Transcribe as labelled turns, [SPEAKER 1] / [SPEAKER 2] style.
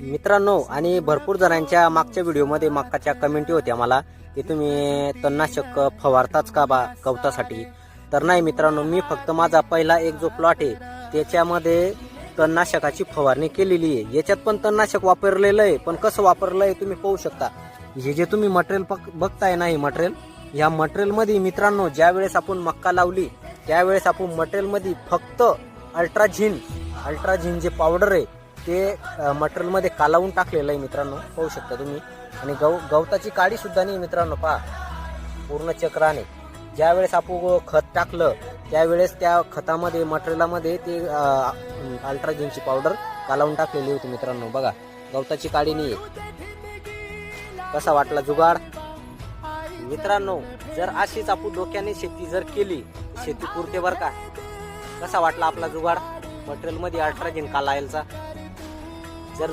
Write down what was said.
[SPEAKER 1] मित्रांनो, आणि भरपूर जणांच्या मागच्या व्हिडिओमध्ये मक्काच्या कमेंटी होत्या मला की तुम्ही तणनाशक फवारताच का बा गवतासाठी. तर नाही मित्रांनो, मी फक्त माझा पहिला एक जो प्लॉट आहे त्याच्यामध्ये तणनाशकाची फवारणी केलेली आहे. याच्यात पण तणनाशक वापरलेलं आहे, पण कसं वापरलंय तुम्ही पाहू शकता. हे जे तुम्ही मटेरियल बघताय ना, हे मटेरियल, या मटेरियल मध्ये मित्रांनो ज्या वेळेस आपण मक्का लावली त्यावेळेस आपण मटेरियल मध्ये फक्त अल्ट्राझिन जे पावडर आहे ते मटेरियल मध्ये कालावून टाकलेलं आहे मित्रांनो, पाहू शकता तुम्ही. आणि गवताची काडी सुद्धा नाही मित्रांनो, पहा पूर्ण चक्राने. ज्या वेळेस आपण खत टाकलं त्यावेळेस त्या खतामध्ये मटेरियलामध्ये ते अल्ट्राझिनची पावडर कालावून टाकलेली होती मित्रांनो. बघा, गवताची काडी नाही आहे. कसा वाटला जुगाड मित्रांनो? जर अशीच आपण डोक्याने शेती जर केली, शेती पुरते बरं का. कसा वाटला आपला जुगाड मटेरियल मध्ये अल्ट्राझिन कालायलचा?